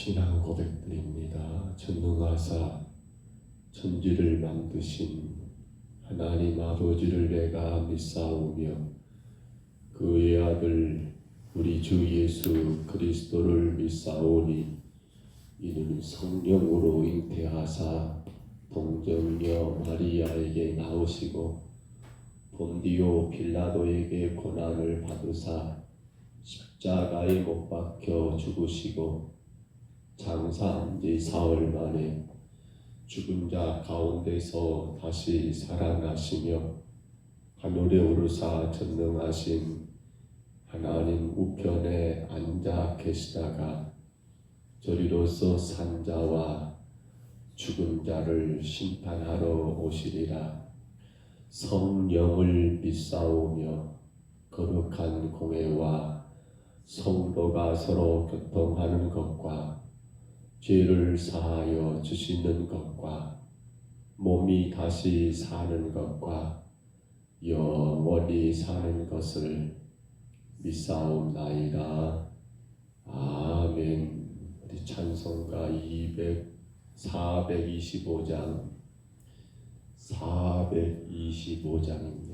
신앙 고백드립니다. 전능하사 천지를 만드신 하나님 아버지를 내가 믿사오며 그의 아들 우리 주 예수 그리스도를 믿사오니 이는 성령으로 잉태하사 동정녀 마리아에게 나오시고 본디오 빌라도에게 고난을 받으사 십자가에 못 박혀 죽으시고 장사한 지 사흘 만에 죽은 자 가운데서 다시 살아나시며 하늘에 오르사 전능하신 하나님 우편에 앉아 계시다가 저리로서 산 자와 죽은 자를 심판하러 오시리라. 성령을 믿사오며 거룩한 공회와 성도가 서로 교통하는 것과 죄를 사하여 주시는 것과 몸이 다시 사는 것과 영원히 사는 것을 믿사옵나이다. 아멘. 우리 찬송가 425장입니다.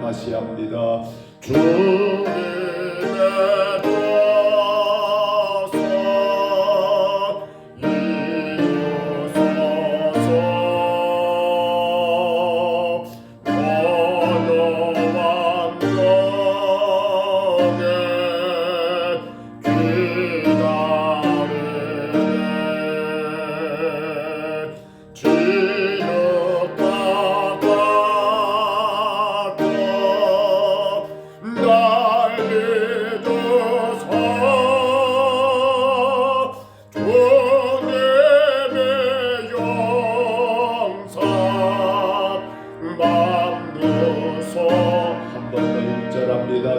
다시 합니다. 주님의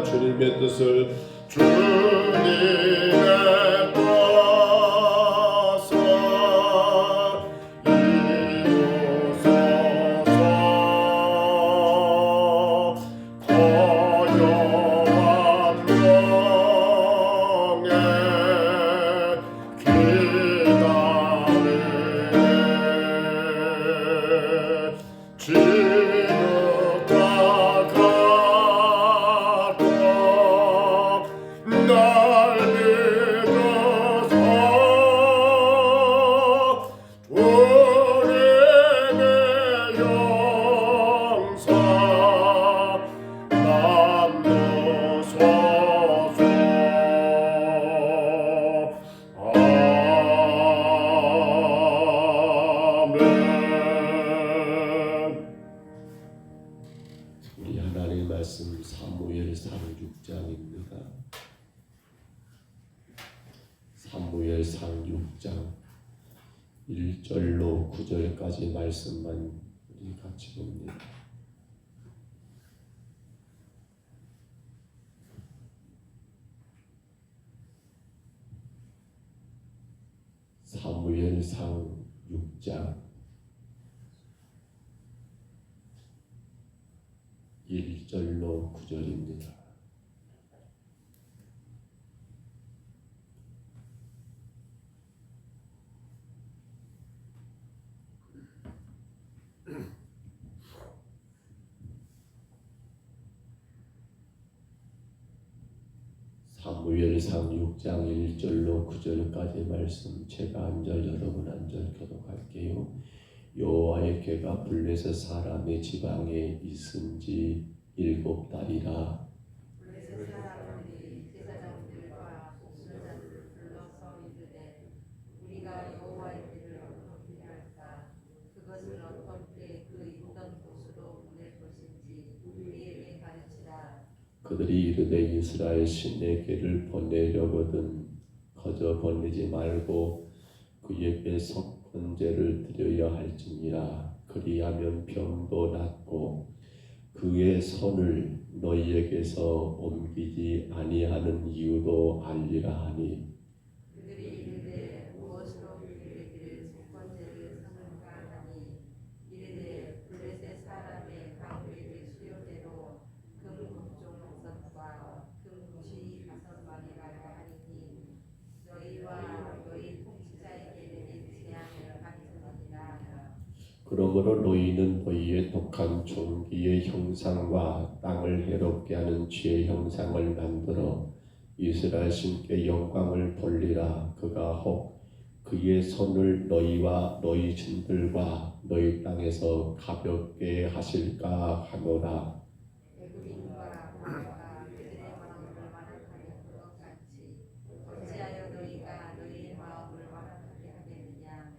주님의 뜻을 주님의 말씀 사무엘상 6장입니다. 사무엘상 6장 1절로 9절까지 말씀만 우리 같이 봅니다. 사무엘상 6장 1절로 9절입니다. 사무엘상 6장 1절로 9절까지 말씀 제가 한 절 여러분 한 절 교독할게요. 여호와의 궤가 블레셋 사람의 지방에 있은지 7달이라. 블레셋 사람들이 제사장들과 목술자들을 불러서 이르되 우리가 여호와의 궤를 어떻게 할까? 그것을 어떻게 그 있던 곳으로 보낼 것인지 우리에게 가르치라. 그들이 이르되 이스라엘 신의 궤를 보내려거든 거저 보내지 말고 그에게 번제를 드려야 할지니라. 그리하면 병도 낫고 그의 손을 너희에게서 옮기지 아니하는 이유도 알리라 하니. 그들이 이르되 무엇으로 그에게 속번제를 삼을까 하니 이르되 블레셋 사람의 강도에게 수요대로 금 곡종 5섯과 금 구시 5마리가 하리니 너희와 너희 통치자에게 내린 재앙을 받으리라. 그러므로 너희는 너희의 독한 종기의 형상과 땅을 해롭게 하는 쥐의 형상을 만들어 이스라엘 신께 영광을 돌리라. 그가 혹 그의 손을 너희와 너희 신들과 너희 땅에서 가볍게 하실까 하노라. 애굽인과 모압과 그들의 마음을 완악하게 것 같이 어찌하여 너희가 너희의 마음을 완악하게 하겠느냐.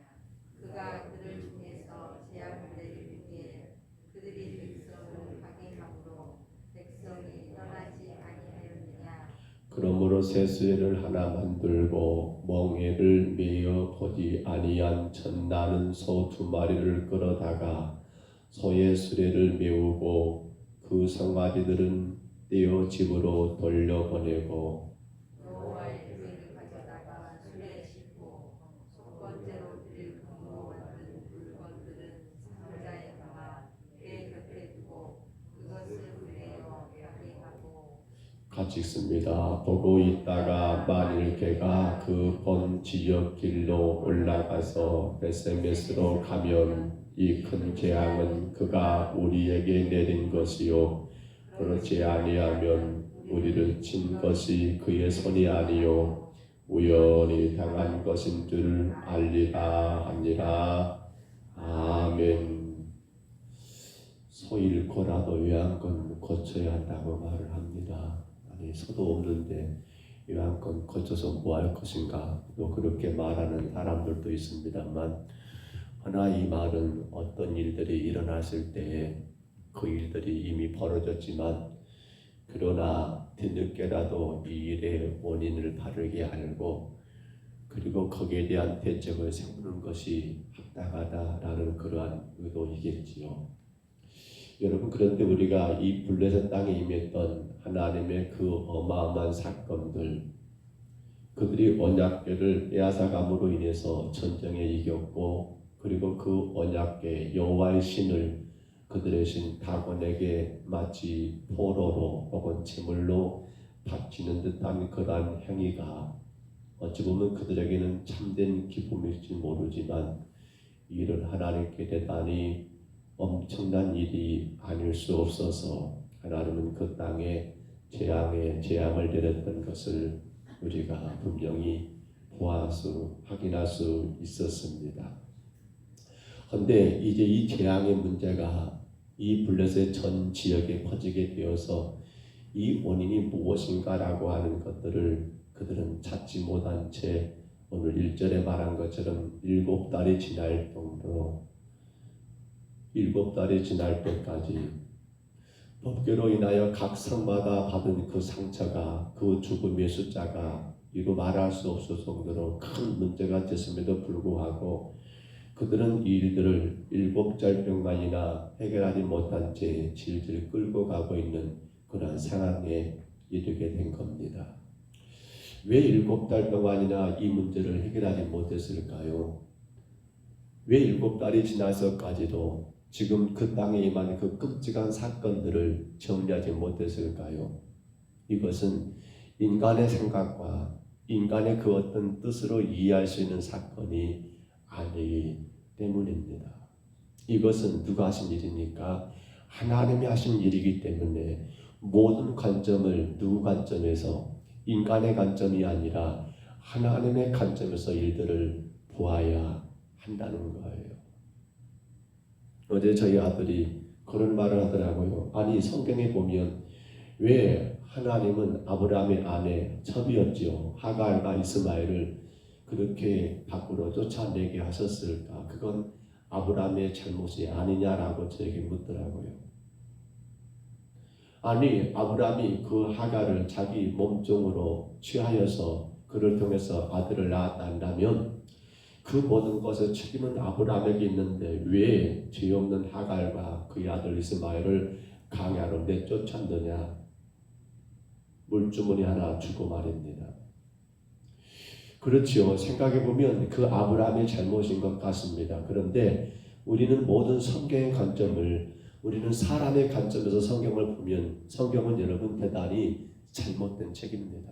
그가 그들 중에서 재앙을 내릴 후에 그들이 백성을 하게 함으로 백성이 떠나지 아니하였느냐. 그러므로 새수레를 하나 만들고 멍에를 메어 보지 아니한 젖나는 소 2마리를 끌어다가 소의 수레를 메우고 그 송아지들은 떼어 집으로 돌려보내고 여호와의 궤를 가져다가 수레에 싣고 속번제로 드릴 금으로 만든 물건들은 상자에 담아 궤 곁에 두고 그것을 내어 가게 하고. 같이 있습니다. 보고 있다가 만일 걔가 그 본 지역 길로 올라가서 베세메스로 가면 이 큰 재앙은 그가 우리에게 내린 것이요 그렇지 아니하면 우리를 친 것이 그의 손이 아니요 우연히 당한 것인 줄 알리라 하니라. 아멘. 소 잃고라도 요양권 고쳐야 한다고 말을 합니다. 아니 소도 없는데 요양권 고쳐서 뭐 할 것인가, 또 그렇게 말하는 사람들도 있습니다만, 허나 이 말은 어떤 일들이 일어났을 때에 그 일들이 이미 벌어졌지만, 그러나 뒤늦게라도 이 일의 원인을 바르게 알고 그리고 거기에 대한 대책을 세우는 것이 합당하다라는 그러한 의도이겠지요. 여러분, 그런데 우리가 이 블레셋 땅에 임했던 하나님의 그 어마어마한 사건들, 그들이 언약궤를 빼앗아감으로 인해서 전쟁에 이겼고, 그리고 그 언약궤 여호와의 신을 그들의 신 다곤에게 마치 포로로 혹은 제물로 바치는 듯한 그러한 행위가 어찌 보면 그들에게는 참된 기쁨일지 모르지만, 이를 하나님께 대단히 엄청난 일이 아닐 수 없어서 하나님은 그 땅에 재앙을 내렸던 것을 우리가 분명히 확인할 수 있었습니다. 그런데 이제 이 재앙의 문제가 이 블레셋 전 지역에 퍼지게 되어서 이 원인이 무엇인가라고 하는 것들을 그들은 찾지 못한 채 오늘 1절에 말한 것처럼 7달이 지날 정도로 7달이 지날 때까지 법궤로 인하여 각 성마다 받은 그 상처가, 그 죽음의 숫자가 이루 말할 수 없을 정도로 큰 문제가 됐음에도 불구하고 그들은 이 일들을 7달 동안이나 해결하지 못한 채 질질 끌고 가고 있는 그러한 상황에 이르게 된 겁니다. 왜 7달 동안이나 이 문제를 해결하지 못했을까요? 왜 7달이 지나서까지도 지금 그 땅에 임한 그 끔찍한 사건들을 정리하지 못했을까요? 이것은 인간의 생각과 인간의 그 어떤 뜻으로 이해할 수 있는 사건이 아니기 때문입니다. 이것은 누가 하신 일입니까? 하나님이 하신 일이기 때문에 모든 관점을 누구 관점에서, 인간의 관점이 아니라 하나님의 관점에서 일들을 보아야 한다는 거예요. 어제 저희 아들이 그런 말을 하더라고요. 아니, 성경에 보면 왜 하나님은 아브라함의 아내 첩이었지요, 하갈과 이스마엘을 그렇게 밖으로 쫓아내게 하셨을까? 그건 아브라함의 잘못이 아니냐라고 저에게 묻더라고요. 아니, 아브라함이 그 하갈을 자기 몸종으로 취하여서 그를 통해서 아들을 낳았다 한다면 그 모든 것의 책임은 아브라함에게 있는데 왜 죄 없는 하갈과 그의 아들 이스마엘을 강야로 내쫓았느냐? 물주머니 하나 주고 말입니다. 그렇지요. 생각해보면 그 아브라함의 잘못인 것 같습니다. 그런데 우리는 모든 성경의 관점을, 우리는 사람의 관점에서 성경을 보면 성경은 여러분 대단히 잘못된 책입니다.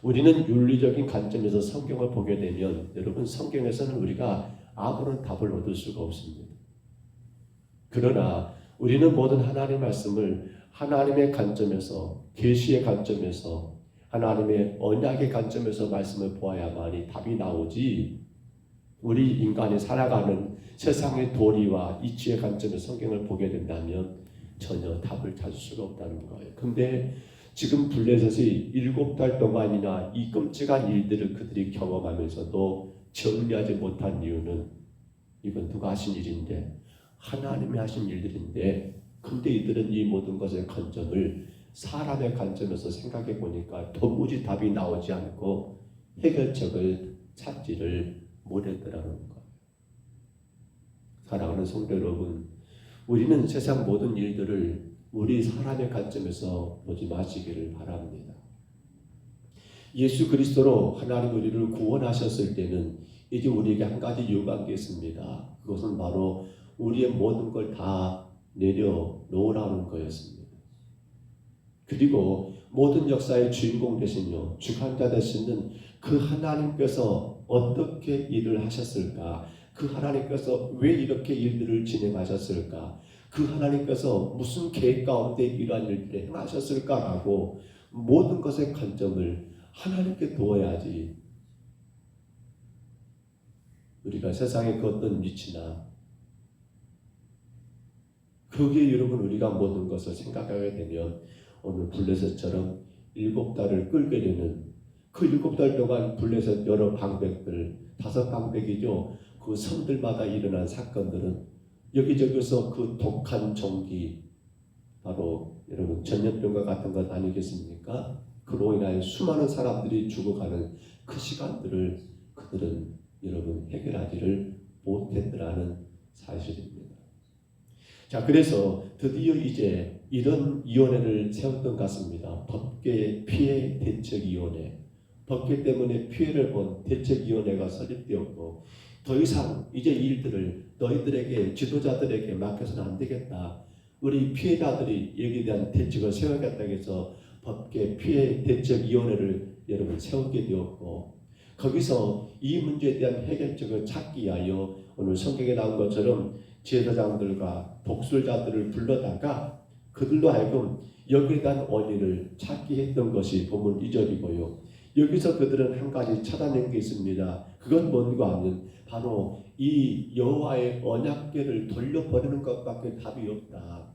우리는 윤리적인 관점에서 성경을 보게 되면 여러분, 성경에서는 우리가 아무런 답을 얻을 수가 없습니다. 그러나 우리는 모든 하나님의 말씀을 하나님의 관점에서, 계시의 관점에서, 하나님의 언약의 관점에서 말씀을 보아야만이 답이 나오지, 우리 인간이 살아가는 세상의 도리와 이치의 관점에서 성경을 보게 된다면 전혀 답을 찾을 수가 없다는 거예요. 근데 지금 블레셋이 7달 동안이나 이 끔찍한 일들을 그들이 경험하면서도 정리하지 못한 이유는, 이건 누가 하신 일인데, 하나님이 하신 일들인데, 근데 이들은 이 모든 것의 관점을 사람의 관점에서 생각해 보니까 도무지 답이 나오지 않고 해결책을 찾지를 못했더라는 거예요. 사랑하는 성도 여러분, 우리는 세상 모든 일들을 우리 사람의 관점에서 보지 마시기를 바랍니다. 예수 그리스도로 하나님 우리를 구원하셨을 때는 이제 우리에게 한 가지 요구한 게 있습니다. 그것은 바로 우리의 모든 걸 다 내려놓으라는 거였습니다. 그리고 모든 역사의 주인공 되시며 주관자 되시는 그 하나님께서 어떻게 일을 하셨을까? 그 하나님께서 왜 이렇게 일들을 진행하셨을까? 그 하나님께서 무슨 계획 가운데 이러한 일들을 행하셨을까라고 모든 것의 관점을 하나님께 두어야지 우리가 세상의 그 어떤 위치나 거기에 여러분 우리가 모든 것을 생각하게 되면 오늘 블레셋처럼 7달을 끌게 되는 그 7달 동안 블레셋 여러 방백들 5방백이죠. 그 성들마다 일어난 사건들은 여기저기서 그 독한 종기 바로 여러분 전염병과 같은 것 아니겠습니까? 그로 인하여 수많은 사람들이 죽어가는 그 시간들을 그들은 여러분 해결하지를 못했더라는 사실입니다. 자, 그래서 드디어 이제 이런 위원회를 세웠던 것 같습니다. 법계 피해 대책위원회. 법계 때문에 피해를 본 대책위원회가 설립되었고 더 이상 이제 이 일들을 너희들에게 지도자들에게 맡겨서는 안 되겠다. 우리 피해자들이 여기에 대한 대책을 세워야겠다 해서 법계 피해 대책위원회를 여러분 세우게 되었고 거기서 이 문제에 대한 해결책을 찾기 위하여 오늘 성경에 나온 것처럼 제사장들과 독술자들을 불러다가 그들로 하여금 여기에 대한 원인을 찾게 했던 것이 본문 2절이고요. 여기서 그들은 한 가지 찾아낸 게 있습니다. 그건 뭔가 하면 바로 이 여호와의 언약궤를 돌려버리는 것밖에 답이 없다.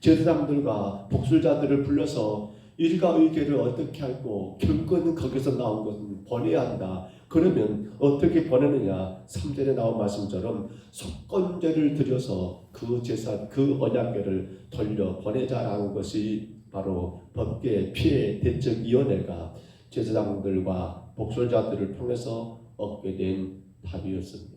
제사장들과 독술자들을 불러서 일가의궤를 어떻게 할고 결국은 거기서 나온 것은 버려야 한다. 그러면 어떻게 보내느냐? 3절에 나온 말씀처럼 속건제를 드려서 그 제사, 그 언약궤를 돌려 보내자라는 것이 바로 법계 피해 대책위원회가 제사장들과 독설자들을 통해서 얻게 된 답이었습니다.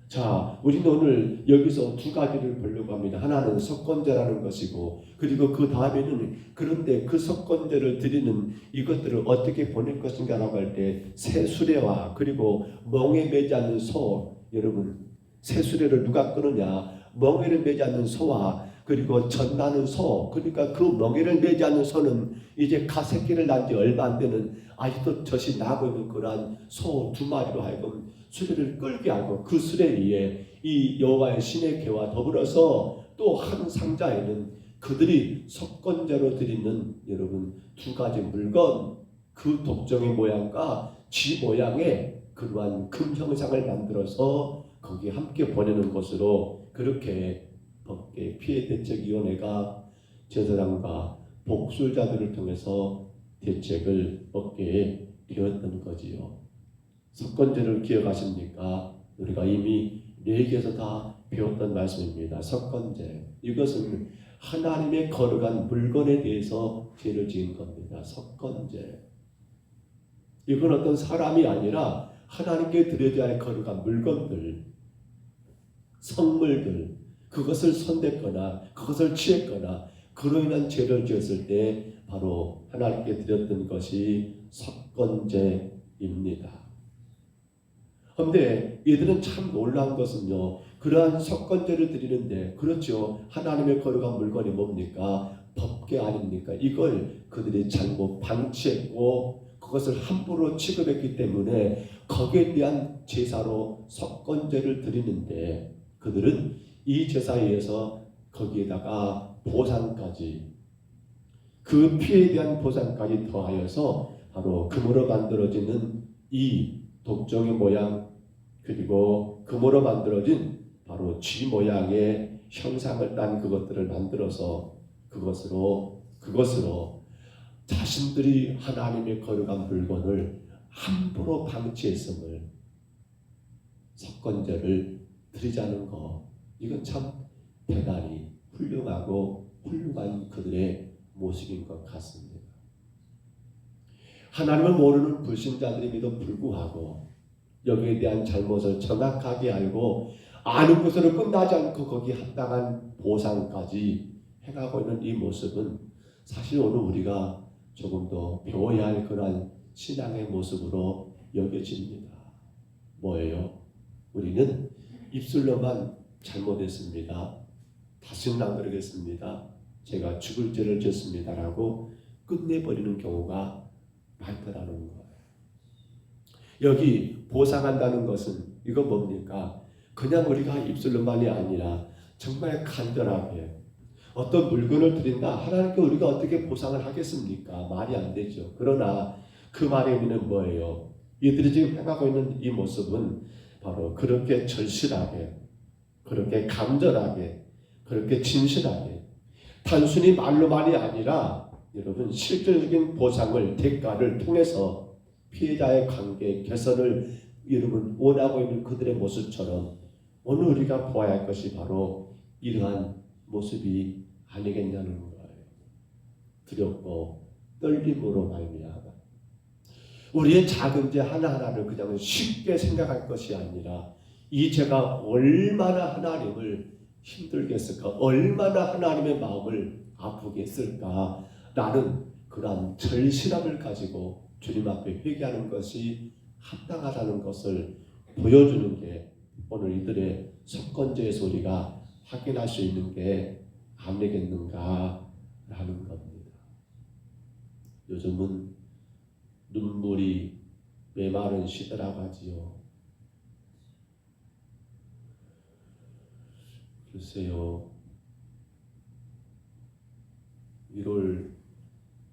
자, 우리는 오늘 여기서 두 가지를 보려고 합니다. 하나는 속건제라는 것이고 그리고 그 다음에는 그런데 그 속건제를 드리는 이것들을 어떻게 보낼 것인가라고 할 때 새수레와 그리고 멍에 매지 않는 소, 여러분 새수레를 누가 끄느냐? 멍에를 매지 않는 소와 그리고 전나는 소, 그러니까 그 멍에를 매지 않는 소는 이제 가새끼를 낳은 지 얼마 안 되는 아직도 젖이 나고 있는 그러한 소 2마리로 하여금 수레를 끌게 하고 그 수레 위에 이 여호와의 신의 궤와 더불어서 또 한 상자에는 그들이 속건제로 드리는 여러분 2가지 물건, 그 독정의 모양과 쥐 모양의 그러한 금 형상을 만들어서 거기에 함께 보내는 것으로 그렇게 법계 피해대책위원회가 제사장과 복술자들을 통해서 대책을 얻게 되었던 거지요. 속건제를 기억하십니까? 우리가 이미 레위기에서 다 배웠던 말씀입니다. 속건제. 이것은 하나님의 거룩한 물건에 대해서 죄를 지은 겁니다. 속건제. 이건 어떤 사람이 아니라 하나님께 드려야 할 거룩한 물건들, 성물들, 그것을 손댔거나 그것을 취했거나 그로 인한 죄를 지었을 때 바로 하나님께 드렸던 것이 속건제입니다. 그런데 이들은 참 놀라운 것은요. 그러한 속건제를 드리는데 그렇죠. 하나님의 거룩한 물건이 뭡니까? 법궤 아닙니까? 이걸 그들이 잘못 방치했고 그것을 함부로 취급했기 때문에 거기에 대한 제사로 속건제를 드리는데 그들은 이 제사에 의해서 거기에다가 보상까지 그 피해에 대한 보상까지 더하여서 바로 금으로 만들어지는 이 독정의 모양 그리고 금으로 만들어진 바로 쥐 모양의 형상을 딴 그것들을 만들어서 그것으로 자신들이 하나님의 거룩한 물건을 함부로 방치했음을 속건제를 드리자는 것 이건 참 대단히 훌륭하고 훌륭한 그들의 모습인 것 같습니다. 하나님을 모르는 불신자들임에도 불구하고 여기에 대한 잘못을 정확하게 알고 아는 것으로 끝나지 않고 거기에 합당한 보상까지 해가고 있는 이 모습은 사실 오늘 우리가 조금 더 배워야 할 그러한 신앙의 모습으로 여겨집니다. 뭐예요? 우리는 입술로만 잘못했습니다. 다시는 안 그러겠습니다. 제가 죽을 죄를 졌습니다라고 끝내버리는 경우가 많더라는 거예요. 여기 보상한다는 것은 이거 뭡니까? 그냥 우리가 입술로만이 아니라 정말 간절하게 어떤 물건을 드린다. 하나님께 우리가 어떻게 보상을 하겠습니까? 말이 안 되죠. 그러나 그 말의 의미는 뭐예요? 이들이 지금 행하고 있는 이 모습은 바로 그렇게 절실하게, 그렇게 간절하게, 그렇게 진실하게, 단순히 말이 아니라 여러분 실질적인 보상을, 대가를 통해서 피해자의 관계 개선을 여러분 원하고 있는 그들의 모습처럼 오늘 우리가 보아야 할 것이 바로 이러한 모습이 아니겠냐는 거예요. 두렵고 떨림으로 말미암아 우리의 작은 죄 하나하나를 그냥 쉽게 생각할 것이 아니라 이 죄가 얼마나 하나님을 힘들게 했을까, 얼마나 하나님의 마음을 아프게 했을까 라는 그러한 절실함을 가지고 주님 앞에 회개하는 것이 합당하다는 것을 보여주는 게 오늘 이들의 속건제에서 우리가 확인할 수 있는 게 아니겠는가 라는 겁니다. 요즘은 눈물이 메마른 시대라고 하지요. 글쎄요, 1월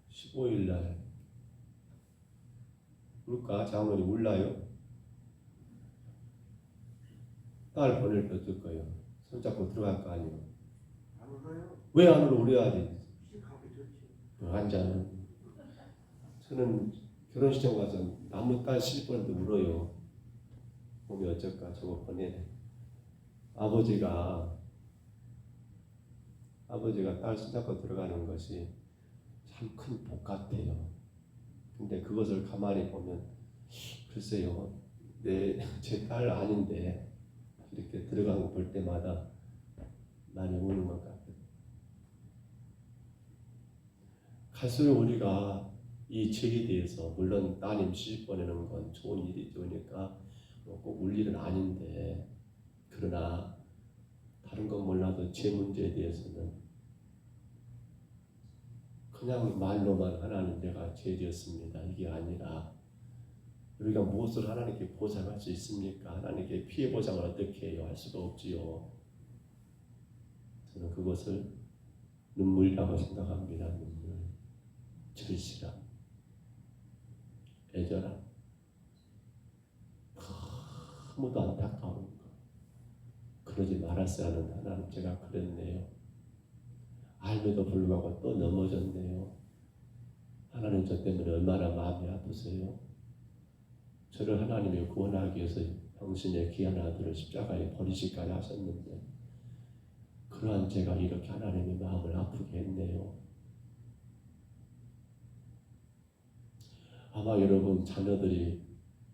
15일 날 울까? 장모님 울나요? 딸 보낼 때 어떨 거예요? 손잡고 들어갈 거 아니에요? 안 울어요? 왜 안 울어? 울어야지. 시작하기 좋지. 앉아는. 저는 결혼식장 가서 남은 딸 시집보는데 울어요. 몸이 어쩔까? 저거 보내. 아버지가 딸 손잡고 들어가는 것이 참 큰 복 같아요. 근데 그것을 가만히 보면 글쎄요, 제 딸 아닌데 이렇게 들어가는 거 볼 때마다 많이 우는 것 같아요. 갈수록 우리가 이 죄에 대해서 물론 따님 시집 보내는 건 좋은 일이 좋으니까 꼭 울 일은 아닌데 그러나 다른 건 몰라도 죄 문제에 대해서는 그냥 말로만 하나님 내가 죄지었습니다 이게 아니라 우리가 무엇을 하나님께 보상할 수 있습니까? 하나님께 피해 보상을 어떻게 해요? 할 수도 없지요. 저는 그것을 눈물이라고 생각합니다. 눈물, 절실함, 애절함, 너무도 안타까운 거. 그러지 말았어야 하는 하나님 제가 그랬네요. 알면도 불구하고 또 넘어졌네요. 하나님 저 때문에 얼마나 마음이 아프세요? 저를 하나님이 구원하기 위해서 당신의 귀한 아들을 십자가에 버리시까지 하셨는데 그러한 제가 이렇게 하나님의 마음을 아프게 했네요. 아마 여러분 자녀들이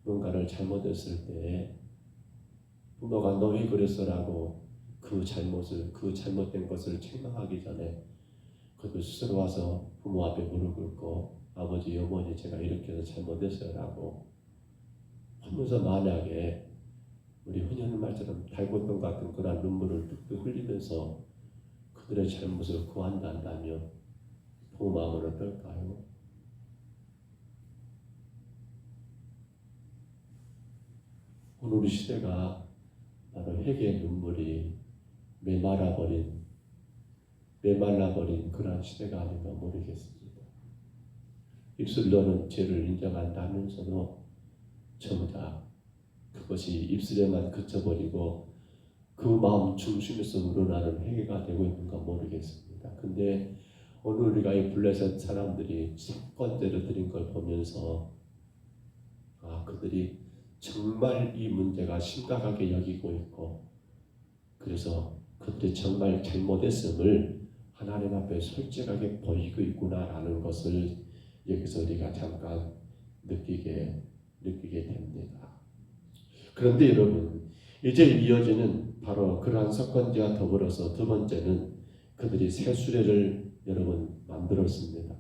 뭔가를 잘못했을 때 부모가 너 왜 그랬어라고 그 잘못된 것을 책망하기 전에 그들 스스로 와서 부모 앞에 무릎 꿇고 아버지, 어머니 제가 이렇게 해서 잘못했어요라고 하면서 만약에 우리 흔히 하는 말처럼 달굼돌 같은 그런 눈물을 뚝뚝 흘리면서 그들의 잘못을 구한다면 부모 마음은 어떨까요? 오늘 우리 시대가 바로 회개의 눈물이 메말라버린 그러한 시대가 아닌가 모르겠습니다. 입술로는 죄를 인정한다면서도 정작 그것이 입술에만 그쳐버리고 그 마음 중심에서 우러나는 회개가 되고 있는가 모르겠습니다. 근데 오늘 우리가 이 블레셋 사람들이 속건제를 드린 걸 보면서 그들이 정말 이 문제가 심각하게 여기고 있고 그래서 그들이 정말 잘못했음을 하나님 앞에 솔직하게 보이고 있구나라는 것을 여기서 우리가 잠깐 느끼게 됩니다. 그런데 여러분 이제 이어지는 바로 그러한 사건과 더불어서 두 번째는 그들이 새 수레를 여러분 만들었습니다.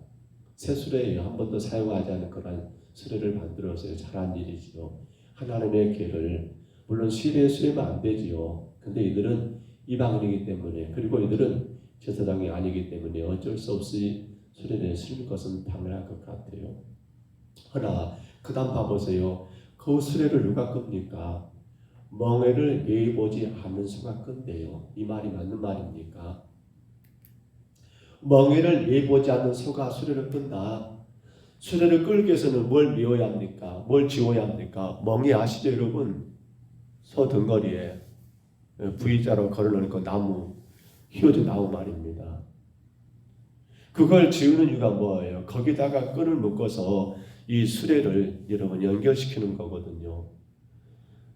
새 수레에 한 번도 사용하지 않은 그러한 수레를 만들어서 잘한 일이지요. 하나님의 길을 물론 시내에 수레면 안 되지요. 근데 이들은 이방인이기 때문에 그리고 이들은 제사장이 아니기 때문에 어쩔 수 없이 수레를 쓰는 것은 당연할 것 같아요. 그러나 그 다음 봐보세요. 그 수레를 누가 끕니까? 멍에를 매보지 않는 소가 끈대요. 이 말이 맞는 말입니까? 멍에를 매보지 않는 소가 수레를 끈다. 수레를 끌기 위해서는 뭘 메워야 합니까? 뭘 지워야 합니까? 멍에 아시죠 여러분? 소 등거리에 V자로 걸어놓은 나무, 휘어진 나무 말입니다. 그걸 지우는 이유가 뭐예요? 거기다가 끈을 묶어서 이 수레를 여러분 연결시키는 거거든요.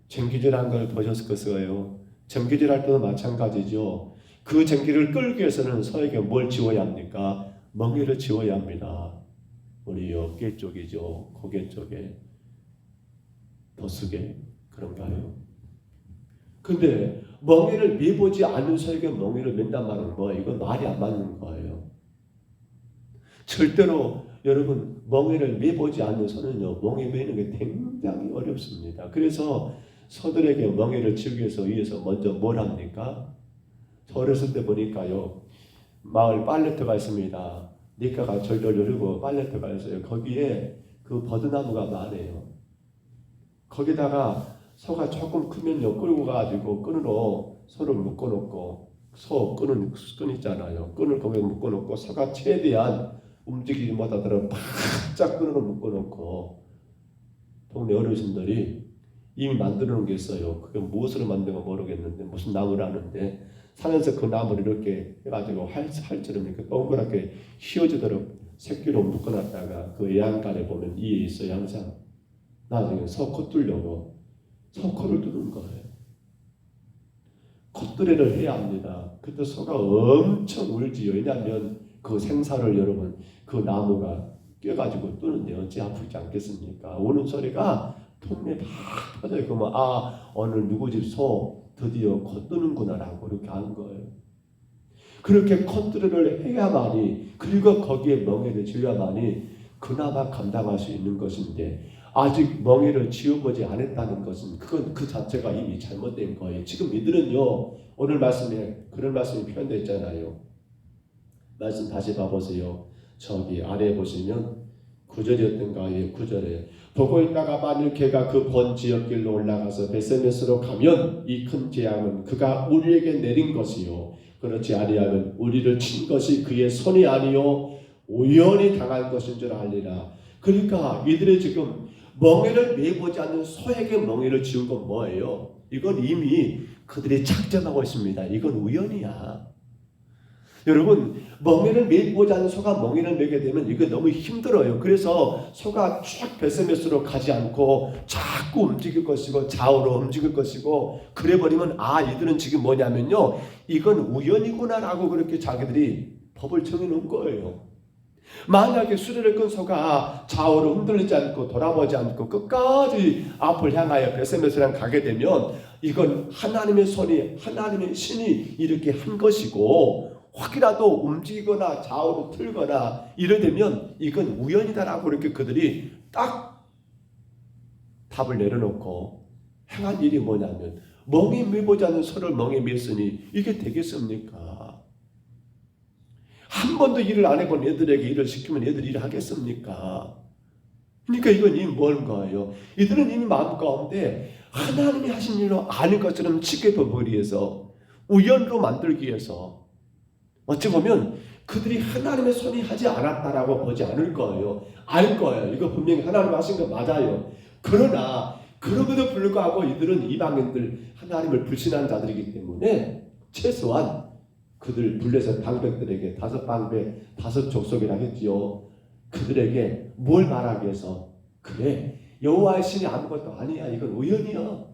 쟁기질한 걸 보셨을 거예요. 쟁기질할 때도 마찬가지죠. 그 쟁기를 끌기 위해서는 소에게 뭘 지워야 합니까? 멍에를 지워야 합니다. 우리 어깨 쪽이죠. 고개 쪽에 덧수게 그런가요? 근데 멍에를 매보지 않는 소에게 멍에를 맨단 말은 뭐예요? 이건 말이 안 맞는 거예요. 절대로 여러분 멍에를 매보지 않는 소는요 멍에 매는 게 굉장히 어렵습니다. 그래서 소들에게 멍에를 지우기 위해서 먼저 뭘 합니까? 저 어렸을 때 보니까요 마을 빨래터가 있습니다. 니까가 절절 흐르고 빨래터가 있어요. 거기에 그 버드나무가 많아요. 거기다가 소가 조금 크면요 끌고 가지고 끈으로 소를 묶어놓고 소 끈 있잖아요. 끈을 거기에 묶어놓고 소가 최대한 움직이지 못하도록 바짝 끈으로 묶어놓고 동네 어르신들이 이미 만들어 놓은 게 있어요. 그게 무엇으로 만든 건 모르겠는데 무슨 나무라는데 산에서 그 나무를 이렇게 해가지고 활처럼 이렇게 동그랗게 휘어지도록 새끼로 묶어놨다가 그 애안간에 보면 이에 있어요. 항상 나중에 소 코 뚫려고 소 코를 뚫는 거예요. 콧뚜레를 해야 합니다. 그때 소가 엄청 울지요. 왜냐하면 그 생사를 여러분 그 나무가 껴가지고 뚫는데 어찌 아프지 않겠습니까? 우는 소리가 동네 막 퍼져요. 그러면 오늘 누구 집 소 드디어 코 뜨는구나라고 이렇게 하는 거예요. 그렇게 콧뚜레를 해야만이 그리고 거기에 멍에를 지어야만이 그나마 감당할 수 있는 것인데 아직 멍에를 지어보지 않았다는 것은 그건 그 자체가 이미 잘못된 거예요. 지금 이들은요 오늘 말씀에 그런 말씀이 표현되어 있잖아요. 말씀 다시 봐보세요. 저기 아래 보시면 9절이었던가요? 9절에 보고 있다가 만일 걔가 그 본 지역길로 올라가서 베세메스로 가면 이 큰 재앙은 그가 우리에게 내린 것이요 그렇지 아니하면 우리를 친 것이 그의 손이 아니요 우연히 당한 것인 줄 알리라. 그러니까 이들이 지금 멍에를 매보지 않는 소에게 멍에를 지은 건 뭐예요? 이건 이미 그들이 작정하고 있습니다. 이건 우연이야. 여러분 멍에를 매보지 않는 소가 멍에를 매게 되면 이거 너무 힘들어요. 그래서 소가 쭉 베세메스로 가지 않고 자꾸 움직일 것이고 좌우로 움직일 것이고 그래버리면 이들은 지금 뭐냐면요 이건 우연이구나라고 그렇게 자기들이 법을 정해놓은 거예요. 만약에 수레를 끈 소가 좌우로 흔들리지 않고 돌아보지 않고 끝까지 앞을 향하여 베세메스랑 가게 되면 이건 하나님의 손이 하나님의 신이 이렇게 한 것이고 혹이라도 움직이거나 좌우로 틀거나 이러되면 이건 우연이다라고 이렇게 그들이 딱 답을 내려놓고 행한 일이 뭐냐면 멍에 매보지 않는 소를 멍에 맸으니 이게 되겠습니까? 한 번도 일을 안 해본 애들에게 일을 시키면 애들이 일을 하겠습니까? 그러니까 이건 이미 뭘 거예요? 이들은 이미 마음 가운데 하나님이 하신 일로 아는 것처럼 지켜보기 위해서 우연으로 만들기 위해서 어찌 보면 그들이 하나님의 손이 하지 않았다라고 보지 않을 거예요. 알 거예요. 이거 분명히 하나님 하신 거 맞아요. 그러나 그럼에도 불구하고 이들은 이방인들 하나님을 불신한 자들이기 때문에 최소한 그들 블레셋 방백들에게 5방백 5족속이라 했지요. 그들에게 뭘 말하기 위해서 그래 여호와의 신이 아무것도 아니야. 이건 우연이야.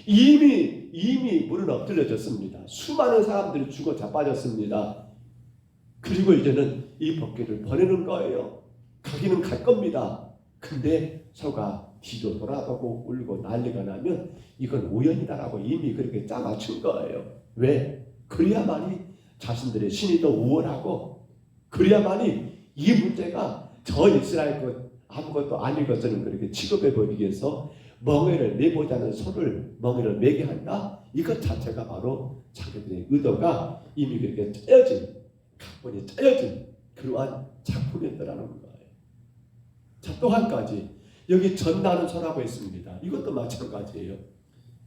이미 물은 엎드려졌습니다. 수많은 사람들이 죽어 자빠졌습니다. 그리고 이제는 이 법궤를 버리는 거예요. 가기는 갈 겁니다. 근데 소가 뒤로 돌아가고 울고 난리가 나면 이건 우연이다라고 이미 그렇게 짜맞춘 거예요. 왜? 그래야만이 자신들의 신이 더 우월하고 그래야만이 이 문제가 저 이스라엘 것 아무것도 아닌 것처럼 그렇게 취급해버리기 위해서 멍에를 매보지 않는 소를 멍에를 매게 한다? 이것 자체가 바로 자기들의 의도가 이미 그렇게 짜여진 각본이 짜여진 그러한 작품이었더라는 거예요. 자, 또 한 가지 여기 전나는 소라고 있습니다. 이것도 마찬가지예요.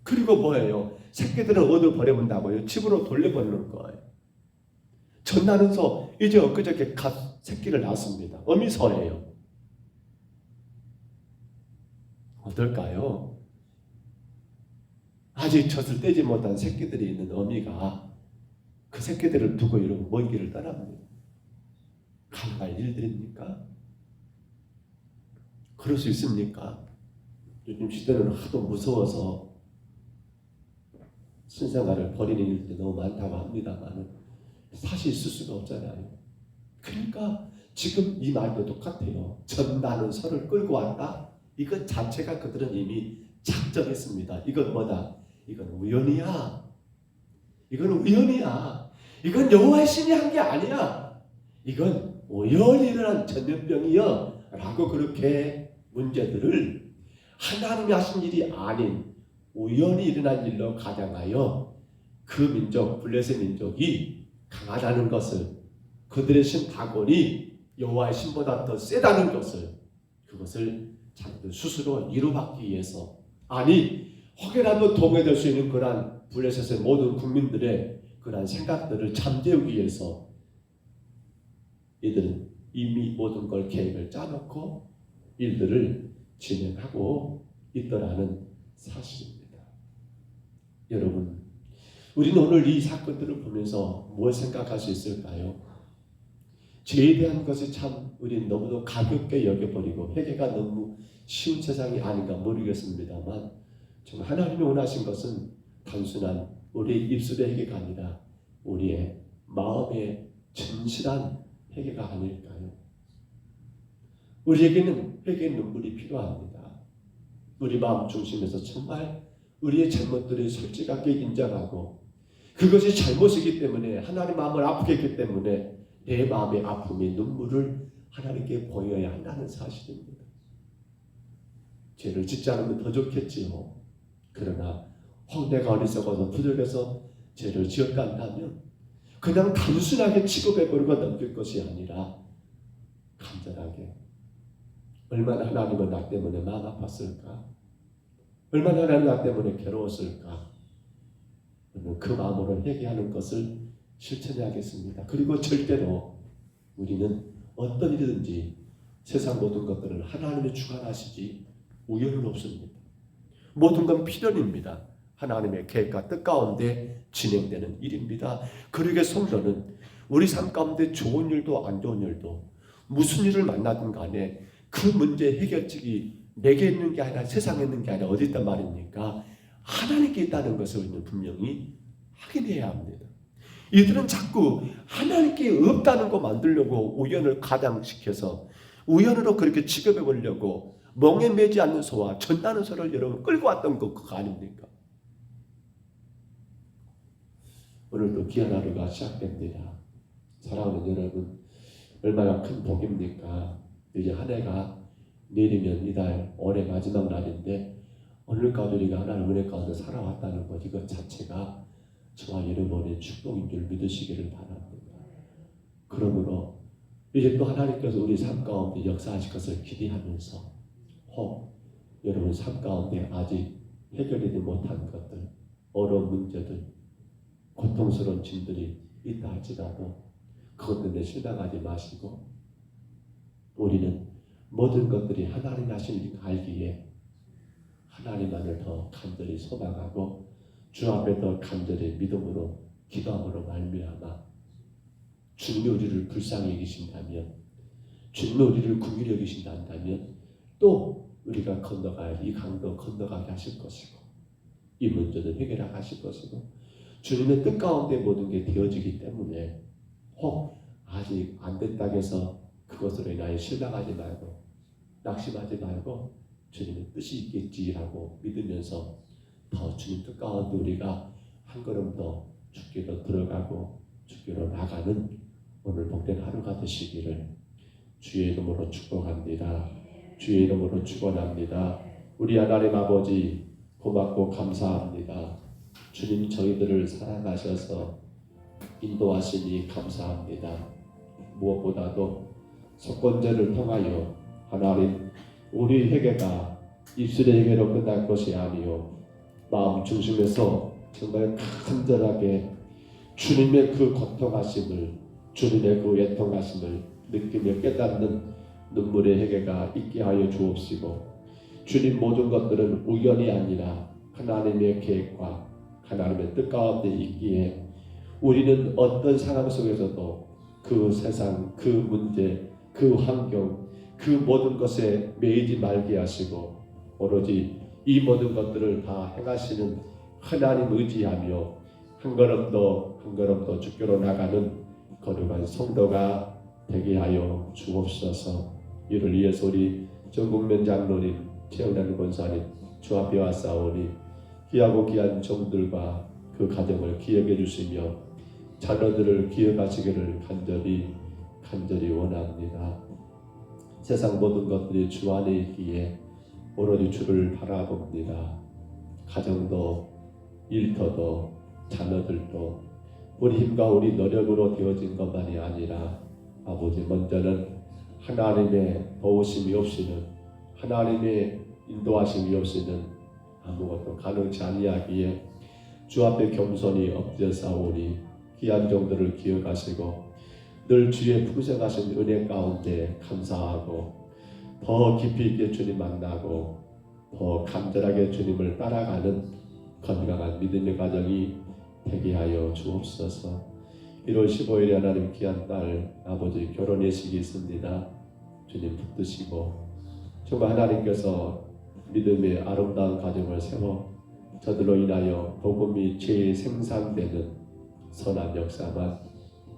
그리고 뭐예요? 새끼들을 얻어 버려본다고요. 집으로 돌려보내는 거예요. 전나는 소 이제 엊그저께 새끼를 낳았습니다. 어미소예요. 어떨까요? 아직 젖을 떼지 못한 새끼들이 있는 어미가 그 새끼들을 두고 이런 먼 길을 떠납니다. 가능할 일들입니까? 그럴 수 있습니까? 요즘 시대는 하도 무서워서 신생아를 버리는 일들이 너무 많다고 합니다만 사실 있을 수가 없잖아요. 그러니까 지금 이 말도 똑같아요. 전나는 소를 끌고 왔다. 이것 자체가 그들은 이미 작정했습니다. 이건 뭐다? 이건 우연이야. 이건 우연이야. 이건 여호와의 신이 한 게 아니야. 이건 우연히 일어난 전염병이야. 라고 그렇게 문제들을 하나님이 하신 일이 아닌 우연히 일어난 일로 가장하여 그 민족, 블레셋 민족이 강하다는 것을, 그들의 신 다곤이 여호와의 신보다 더 세다는 것을, 그것을 자기들 스스로 이루받기 위해서, 아니 혹여라도 동요될 수 있는 그러한 블레셋의 모든 국민들의 그러한 생각들을 잠재우기 위해서 이들은 이미 모든 걸 계획을 짜놓고 일들을 진행하고 있더라는 사실입니다. 여러분, 우리는 오늘 이 사건들을 보면서 뭘 생각할 수 있을까요? 죄에 대한 것이 참 우리는 너무도 가볍게 여겨버리고 회개가 너무 쉬운 세상이 아닌가 모르겠습니다만, 정말 하나님이 원하신 것은 단순한 우리의 입술의 회개가 아니라 우리의 마음의 진실한 회개가 아닐까요? 우리에게는 회개의 눈물이 필요합니다. 우리 마음 중심에서 정말 우리의 잘못들을 솔직하게 인정하고 그것이 잘못이기 때문에 하나님 마음을 아프게 했기 때문에 내 마음의 아픔의 눈물을 하나님께 보여야 한다는 사실입니다. 죄를 짓지 않으면 더 좋겠지요. 그러나 내가 어리석어서 부족해서 죄를 지었다 한다면 그냥 단순하게 취급해버리고 넘길 것이 아니라 간절하게, 얼마나 하나님은 나 때문에 마음 아팠을까? 얼마나 하나님 나 때문에 괴로웠을까? 그 마음으로 회개하는 것을 실천해야겠습니다. 그리고 절대로 우리는 어떤 일이든지 세상 모든 것들을 하나님이 주관하시지 우연은 없습니다. 모든 건 필연입니다. 하나님의 계획과 뜻 가운데 진행되는 일입니다. 그러기에 성도는 우리 삶 가운데 좋은 일도 안 좋은 일도 무슨 일을 만나든 간에 그 문제 해결책이 내게 있는 게 아니라 세상에 있는 게 아니라 어디 있단 말입니까? 하나님께 있다는 것을 우리는 분명히 확인해야 합니다. 이들은 자꾸 하나님께 없다는 거 만들려고 우연을 가장시켜서 우연으로 그렇게 취급해 보려고 멍에 매지 않는 소와 전나는 소를 여러분 끌고 왔던 거 그거 아닙니까? 오늘도 귀한 하루가 시작됩니다. 사랑하는 여러분, 얼마나 큰 복입니까? 이제 한 해가 내일이면 이달 올해 마지막 날인데 오늘까지 우리가 하나님 은혜 가운데 살아왔다는 것, 이것 자체가 저와 여러분의 축복인 줄 믿으시기를 바랍니다. 그러므로 이제 또 하나님께서 우리 삶 가운데 역사하실 것을 기대하면서 혹 여러분 삶 가운데 아직 해결되지 못한 것들, 어려운 문제들, 고통스러운 짐들이 있다 할지라도 그것 때문에 실망하지 마시고 우리는 모든 것들이 하나님 하시는 줄 알기에 하나님만을 더 간절히 소망하고 주 앞에 더 간절히 믿음으로 기도함으로 말미암아 주님이 우리를 불쌍히 여기신다면, 주님이 우리를 긍휼히 여기신다면 또 우리가 건너갈 이 강도 건너가게 하실 것이고 이 문제는 해결하게 하실 것이고 주님의 뜻 가운데 모든 게 되어지기 때문에 혹 아직 안 됐다고 해서 그것으로 인하여 실망하지 말고 낙심하지 말고 주님의 뜻이 있겠지라고 믿으면서 더 주님 뜻 가운데 우리가 한 걸음 더 주께로 들어가고 주께로 나가는 오늘 복된 하루가 되시기를 주의 이름으로 축복합니다. 주의 이름으로 축원합니다. 우리 하나님 아버지 고맙고 감사합니다. 주님 저희들을 사랑하셔서 인도하시니 감사합니다. 무엇보다도 속건제를 통하여 하나님 우리 회개가 입술의 회개로 끝날 것이 아니요 마음 중심에서 정말 간절하게 주님의 그 고통하심을, 주님의 그 애통하심을 느끼며 깨닫는 눈물의 회개가 있게 하여 주옵시고, 주님 모든 것들은 우연이 아니라 하나님의 계획과 하나님의 뜻 가운데 있기에 우리는 어떤 상황 속에서도 그 세상, 그 문제, 그 환경, 그 모든 것에 매이지 말게 하시고 오로지 이 모든 것들을 다 행하시는 하나님 의지하며 한 걸음도 한 걸음도 주께로 나가는 거룩한 성도가 되게 하여 주옵소서. 이를 위해서 우리 전국면 장로님, 최영란 권사님 주 앞에 왔사오니 귀하고 귀한 종들과 그 가정을 기억해 주시며 자녀들을 기억하시기를 간절히 원합니다. 세상 모든 것들이 주 안에 있기에 오로지 주를 바라봅니다. 가정도 일터도 자녀들도 우리 힘과 우리 노력으로 되어진 것만이 아니라 아버지 먼저는 하나님의 도우심이 없이는, 하나님의 인도하심이 없이는 아무것도 가능치 아니하기에 주 앞에 겸손히 엎드려 싸우니 귀한 종들을 기억하시고 늘 주의 풍성하신 은혜 가운데 감사하고 더 깊이 있게 주님 만나고 더 간절하게 주님을 따라가는 건강한 믿음의 가정이 되게 하여 주옵소서. 1월 15일에 하나님 귀한 딸 아버지 결혼 예식이 있습니다. 주님 붙드시고 정말 하나님께서 믿음의 아름다운 가정을 세워 저들로 인하여 복음이 재생산되는 선한 역사만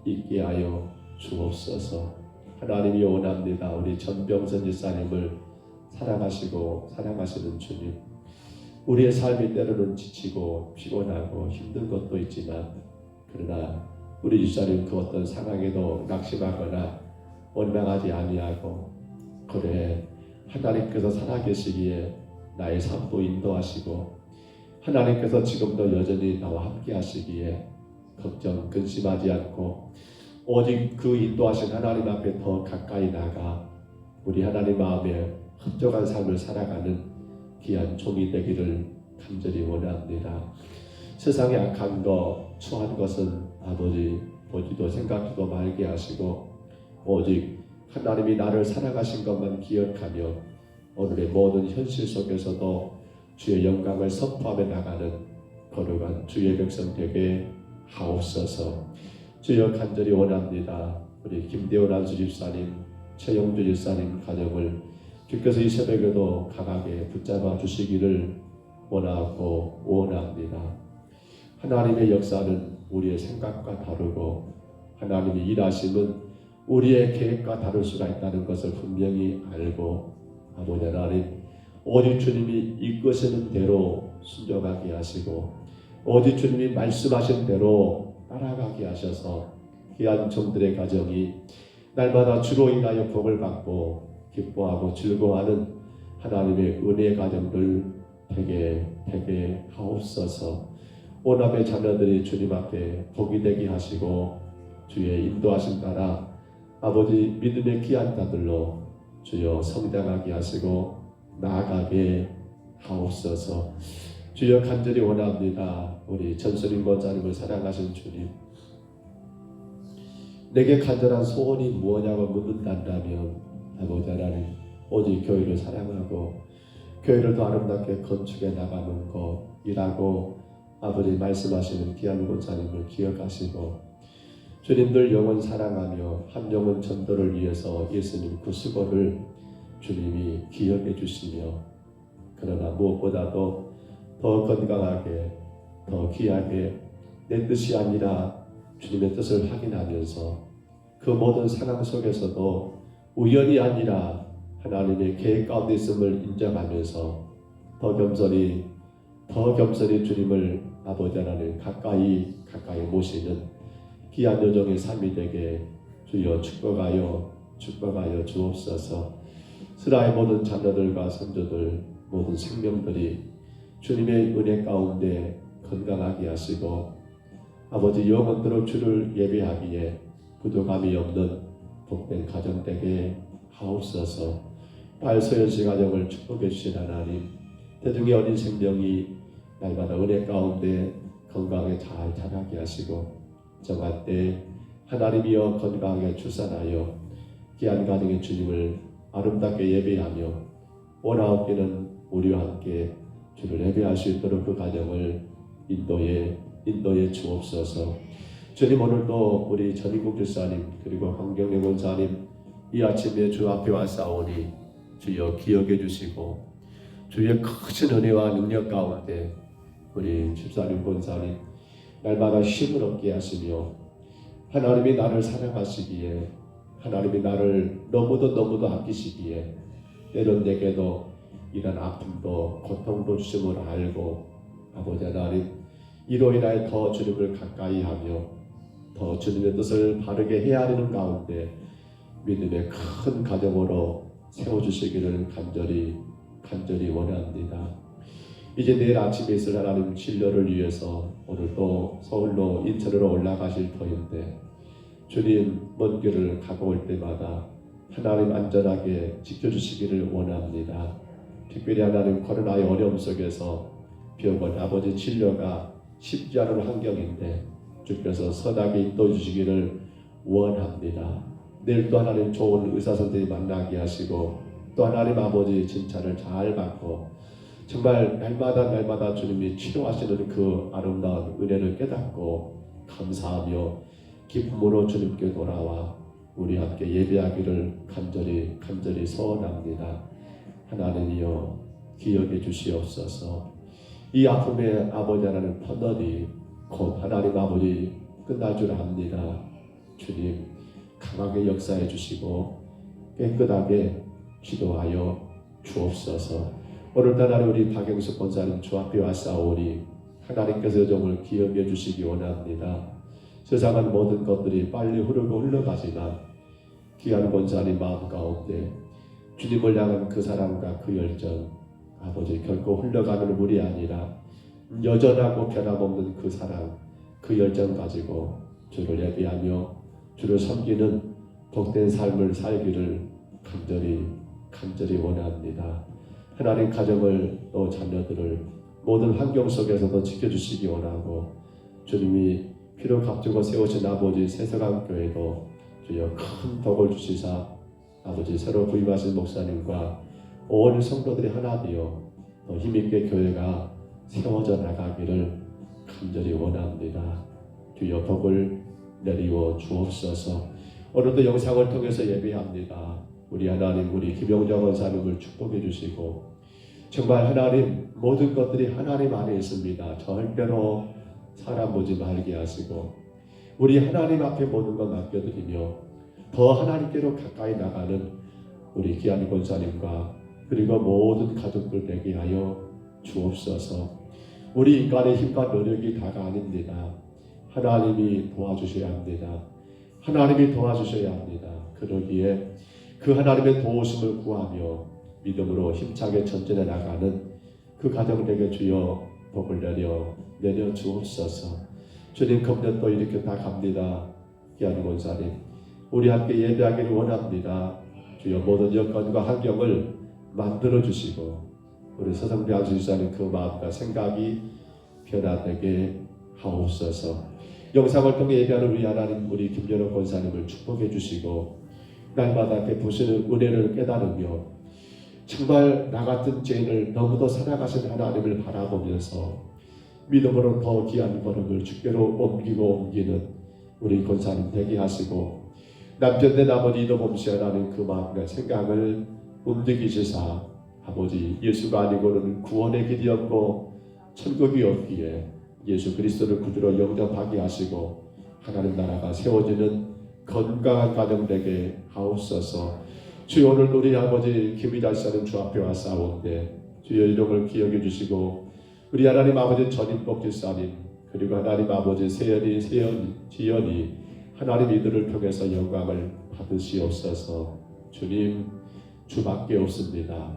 있게 하여 주옵소서. 하나님이 원합니다. 우리 전병선 지사님을 사랑하시는 주님, 우리의 삶이 때로는 지치고 피곤하고 힘든 것도 있지만 그러나 우리 지사님 그 어떤 상황에도 낙심하거나 원망하지 아니하고 그래 하나님께서 살아계시기에 나의 삶도 인도하시고 하나님께서 지금도 여전히 나와 함께 하시기에 걱정 근심하지 않고 오직 그 인도하신 하나님 앞에 더 가까이 나가 우리 하나님 마음에 흡족한 삶을 살아가는 귀한 종이 되기를 간절히 원합니다. 세상에 악한 것, 추한 것은 아버지 보지도 생각지도 말게 하시고 오직 하나님이 나를 살아가신 것만 기억하며 오늘의 모든 현실 속에서도 주의 영광을 선포하며 나가는 거룩한 주의 백성 되게 하옵소서. 주여 간절히 원합니다. 우리 김대원 안수 집사님, 최영주 집사님 가정을 주께서 이 새벽에도 강하게 붙잡아 주시기를 원하고 원합니다. 하나님의 역사는 우리의 생각과 다르고 하나님의 일하심은 우리의 계획과 다를 수가 있다는 것을 분명히 알고 아버지 하나님 오직 주님이 이끄시는 대로 순종하게 하시고 오직 주님이 말씀하신 대로 따라가게 하셔서 귀한 종들의 가정이 날마다 주로 인하여 복을 받고 기뻐하고 즐거워하는 하나님의 은혜의 가정들 되게 하옵소서. 오남의 자녀들이 주님 앞에 복이 되게 하시고 주의 인도하심 따라 아버지 믿음의 귀한 자들로 주여 성장하게 하시고 나아가게 하옵소서. 주여 간절히 원합니다. 우리 전선인 권사님을 사랑하신 주님, 내게 간절한 소원이 무엇냐고 묻는다면 아버지 하나님 오직 교회를 사랑하고 교회를 더 아름답게 건축해 나가는 것이라고 아버지 말씀하시는 귀한 권사님을 기억하시고 주님들 영혼 사랑하며 한 영혼 전도를 위해서 예수님 그 수고를 주님이 기억해 주시며 그러나 무엇보다도 더 건강하게 더 귀하게 내 뜻이 아니라 주님의 뜻을 확인하면서 그 모든 상황 속에서도 우연이 아니라 하나님의 계획 가운데 있음을 인정하면서 더 겸손히 주님을 아버지 하나님 가까이 모시는 귀한 여정의 삶이 되게 주여 축복하여 주옵소서. 스라의 모든 자녀들과 선조들 모든 생명들이 주님의 은혜 가운데 건강하게 하시고 아버지 영원토록 주를 예배하기에 부족함이 없는 복된 가정 되게 하옵소서. 발소연시 가정을 축복해 주신 하나님, 대중의 어린 생명이 날마다 은혜 가운데 건강하게 잘 자라게 하시고 정할 때 하나님이여 건강하게 출산하여 귀한 가정의 주님을 아름답게 예배하며 원하옵기는 우리와 함께 주를 예배할 수 있도록 그 가정을 인도에 주옵소서. 주님, 오늘도 우리 전인국 집사님 그리고 황경영 원사님 이 아침에 주 앞에 왔사오니 주여 기억해 주시고 주의 크신 은혜와 능력 가운데 우리 집사님 권사님 날마다 힘을 얻게 하시며 하나님이 나를 사랑하시기에 하나님이 나를 너무도 아끼시기에 때론 내게도 이런 아픔도 고통도 주심을 알고 아버지 하나님 이로 인하여 더 주님을 가까이 하며 더 주님의 뜻을 바르게 헤아리는 가운데 믿음의 큰 가정으로 세워주시기를 간절히 원합니다. 이제 내일 아침에 있을 하나님 진료를 위해서 오늘 또 서울로 인천으로 올라가실 터인데 주님 먼 길을 가고 올 때마다 하나님 안전하게 지켜주시기를 원합니다. 특별히 하나님 코로나의 어려움 속에서 병원 아버지 진료가 쉽지 않은 환경인데 주께서 선하게 인도해 주시기를 원합니다. 내일 또 하나님 좋은 의사 선생님 만나게 하시고 또 하나님 아버지 진찰을 잘 받고 정말 날마다 주님이 치료하시는 그 아름다운 은혜를 깨닫고 감사하며 기쁨으로 주님께 돌아와 우리 함께 예배하기를 간절히 소원합니다. 하나님이여 기억해 주시옵소서. 이 아픔의 아버지 하나님 터널이 곧 하나님 아버지 끝날 줄 압니다. 주님 강하게 역사해 주시고 깨끗하게 기도하여 주옵소서. 오늘도 하나님 우리 박영숙 권사님 주 앞에 왔사오니 하나님께서 정을 기억해 주시기 원합니다. 세상은 모든 것들이 빨리 흘러가지만 귀한 권사님 마음 가운데 주님을 향한 그 사랑과 그 열정 아버지 결코 흘러가는 물이 아니라 여전하고 변함없는 그 사랑 그 열정 가지고 주를 예배하며 주를 섬기는 복된 삶을 살기를 간절히 원합니다. 하나님 가정을 또 자녀들을 모든 환경 속에서도 지켜주시기 원하고 주님이 피로 값주고 세우신 아버지 세서강 교회도 주여 큰 덕을 주시사 아버지 새로 부임하신 목사님과 온 성도들이 하나 되어 더 힘있게 교회가 세워져 나가기를 간절히 원합니다. 주여 복을 내리워 주옵소서. 오늘도 영상을 통해서 예배합니다. 우리 하나님 우리 김영정 원사님을 축복해 주시고 정말 하나님 모든 것들이 하나님 안에 있습니다. 절대로 사람 보지 말게 하시고 우리 하나님 앞에 모든 것 맡겨드리며 더 하나님께로 가까이 나가는 우리 귀한 권사님과 그리고 모든 가족들 되게 하여 주옵소서. 우리 인간의 힘과 노력이 다가 아닙니다. 하나님이 도와주셔야 합니다. 하나님이 도와주셔야 합니다. 그러기에 그 하나님의 도우심을 구하며 믿음으로 힘차게 전진해 나가는 그 가정에게 주여 복을 내려 주옵소서. 주님 금년 또 이렇게 다 갑니다. 귀한 권사님 우리 함께 예배하기를 원합니다. 주여 모든 여건과 환경을 만들어 주시고 우리 서성대 안수지사님 그 마음과 생각이 변화되게 하옵소서. 영상을 통해 예배하는 우리 하나님 우리 김연호 권사님을 축복해 주시고 날마다 베푸시는 은혜를 깨달으며 정말 나 같은 죄인을 너무도 사랑하신 하나님을 바라보면서 믿음으로 더 귀한 걸음을 주께로 옮기는 우리 권사님 되게 하시고 남편된 아버지 이도범씨 하나님 그 마음과 생각을 움직이시사 아버지 예수가 아니고는 구원의 길이 없고 천국이 없기에 예수 그리스도를 구주로 영접하게 하시고 하나님 나라가 세워지는 건강한 가정 되게 하옵소서. 주여 오늘 우리 아버지 김희달 씨는 주 앞에 왔사온데 주여 이름을 기억해 주시고 우리 하나님 아버지 전인복 집사님 그리고 하나님 아버지 세연이 지연이 하나님 이들을 통해서 영광을 받으시옵소서. 주님 주밖에 없습니다.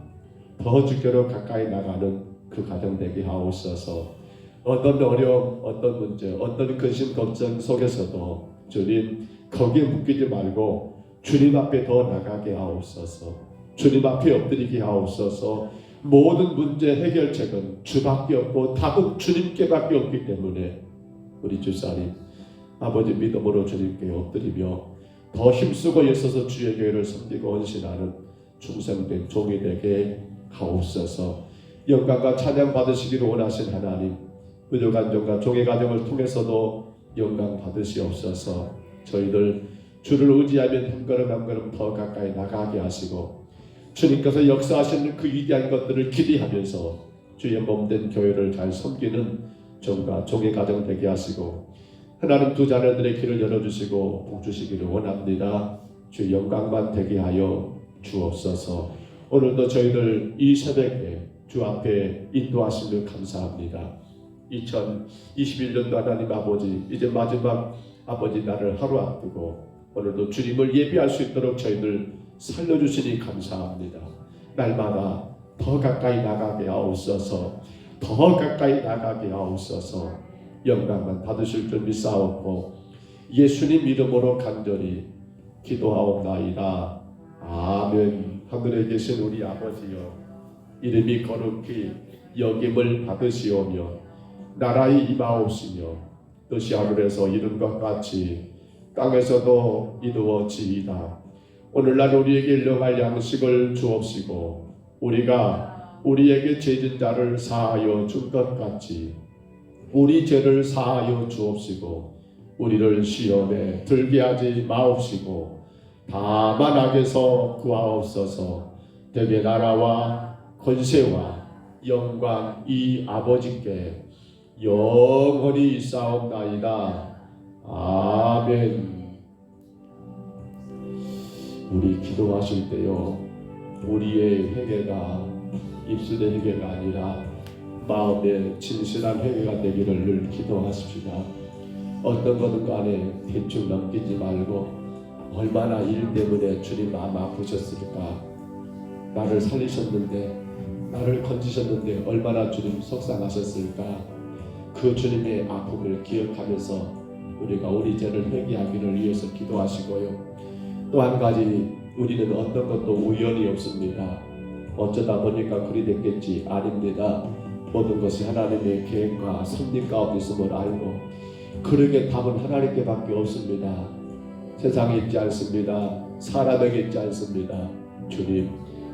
더 주께로 가까이 나가는 그 가정 되게 하옵소서. 어떤 어려움, 어떤 문제, 어떤 근심 걱정 속에서도 주님 거기에 묶이지 말고 주님 앞에 더 나가게 하옵소서. 주님 앞에 엎드리게 하옵소서. 모든 문제 해결책은 주밖에 없고 다국 주님께밖에 없기 때문에 우리 주사님 아버지 믿음으로 주님께 엎드리며 더 힘쓰고 애써서 주의 교회를 섬기고 헌신하는 충성된 종이 되게 하옵소서. 영광과 찬양 받으시기를 원하신 하나님, 의료간정과 종의 가정을 통해서도 영광 받으시옵소서. 저희들 주를 의지하면 한 걸음 한 걸음 더 가까이 나가게 하시고 주님께서 역사하시는 그 위대한 것들을 기대하면서 주의 몸된 교회를 잘 섬기는 종과 종의 가정 되게 하시고 하나님 두 자녀들의 길을 열어주시고 복주시기를 원합니다. 주의 영광만 되게 하여 주옵소서. 오늘도 저희들 이 새벽에 주 앞에 인도하심을 감사합니다. 2021년도 하나님 아버지 이제 마지막 아버지 날을 하루 앞두고 오늘도 주님을 예비할 수 있도록 저희들 살려주시니 감사합니다. 날마다 더 가까이 나가게 하옵소서. 더 가까이 나가게 하옵소서. 영광만 받으실 줄 믿사옵고 예수님 이름으로 간절히 기도하옵나이다. 아멘. 하늘에 계신 우리 아버지여, 이름이 거룩히 여김을 받으시오며 나라의 임하옵시며 뜻이 하늘에서 이룬 것 같이 땅에서도 이루어지이다. 오늘날 우리에게 일용할 양식을 주옵시고 우리가 우리에게 죄진 자를 사하여 준 것 같이 우리 죄를 사하여 주옵시고 우리를 시험에 들게 하지 마옵시고 다만 악에서 구하옵소서. 대개 나라와 권세와 영광 이 아버지께 영원히 있사옵나이다. 아멘. 우리 기도하실 때요, 우리의 회개가 입술의 회개가 아니라 마음의 진실한 회개가 되기를 늘 기도하십시다. 어떤 것든 간에 대충 넘기지 말고 얼마나 일 때문에 주님 마음 아프셨을까. 나를 살리셨는데 나를 건지셨는데 얼마나 주님 속상하셨을까. 그 주님의 아픔을 기억하면서 우리가 우리 죄를 회개하기를 위해서 기도하시고요. 또 한 가지, 우리는 어떤 것도 우연이 없습니다. 어쩌다 보니까 그리 됐겠지. 아닙니다. 모든 것이 하나님의 계획과 섭리 가운데 있음을 알고 그러게 답은 하나님께밖에 없습니다. 세상에 있지 않습니다. 사람에게 있지 않습니다. 주님,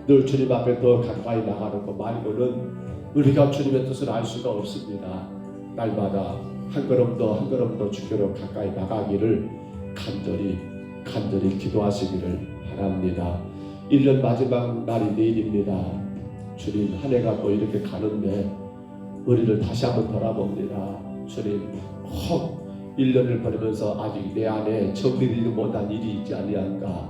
늘 주님 앞에 더 가까이 나가는 것 말고는 우리가 주님의 뜻을 알 수가 없습니다. 날마다 한 걸음 더 주께로 가까이 나가기를 간절히 기도하시기를 바랍니다. 1년 마지막 날이 내일입니다. 주님, 한 해가 또 이렇게 가는데 우리를 다시 한번 돌아봅니다. 주님, 혹 1년을 보내면서 아직 내 안에 정리되지 못한 일이 있지 아니한가.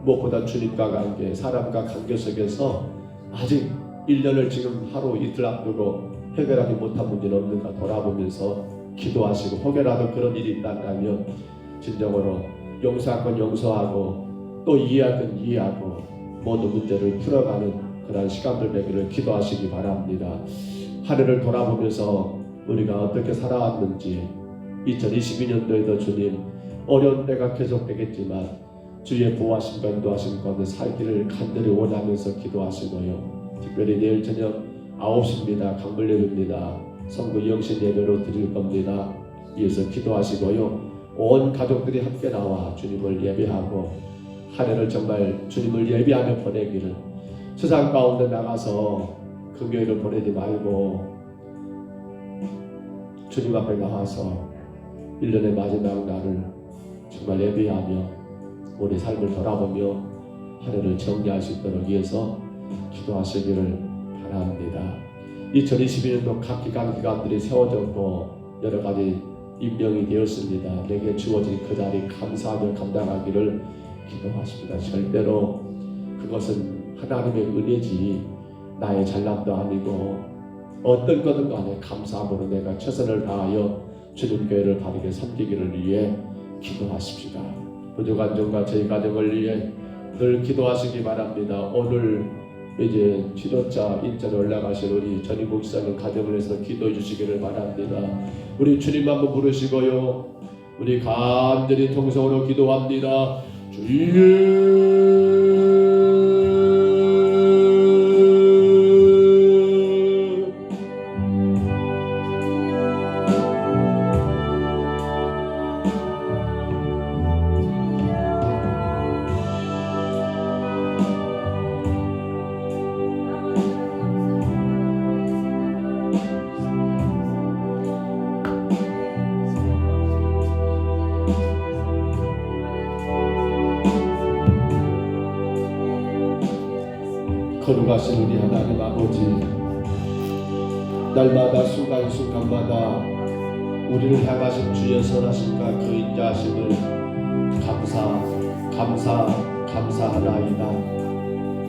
무엇보다 주님과 관계, 사람과 관계 속에서 아직 1년을 지금 하루 이틀 앞두고 해결하지 못한 문제는 없는가 돌아보면서 기도하시고, 혹여라도 그런 일이 있다면 진정으로 용서할 건 용서하고 또 이해할 건 이해하고 모든 문제를 풀어가는 그런 시간들 되기를 기도하시기 바랍니다. 한 해를 돌아보면서 우리가 어떻게 살아왔는지, 2022년도에도 주님 어려운 때가 계속되겠지만 주의 보호하심과 인도하심 가운데 살기를 간절히 원하면서 기도하시고요. 특별히 내일 저녁 9시입니다. 강물예배입니다. 성도 영신 예배로 드릴 겁니다. 이어서 기도하시고요. 온 가족들이 함께 나와 주님을 예배하고 한 해를 정말 주님을 예배하며 보내기를, 세상 가운데 나가서 금요일을 보내지 말고 주님 앞에 나와서 1년의 마지막 날을 정말 예배하며 우리 삶을 돌아보며 한 해를 정리할 수 있도록 위해서 기도하시기를 바랍니다. 2022년도 각 기간들이 세워졌고 여러 가지 임명이 되었습니다. 내게 주어진 그 자리 감사하며 감당하기를 기도하십니다. 절대로 그것은 하나님의 은혜지 나의 잘남도 아니고 어떤 것든 간에 감사함으로 내가 최선을 다하여 주님 교회를 바르게 섬기기를 위해 기도하십시다. 부족한 점과 저희 가정을 위해 늘 기도하시기 바랍니다. 오늘 이제 지도자 인전에 올라가실 우리 전임 목사님 가정을 해서 기도해 주시기를 바랍니다. 우리 주님 한번 부르시고요. 우리 간절히 통성으로 기도합니다. 주님 거룩하신 우리 하나님 아버지, 날마다 순간순간마다 우리를 향하신 주의 선하심과 그 인자하심을 감사하나이다.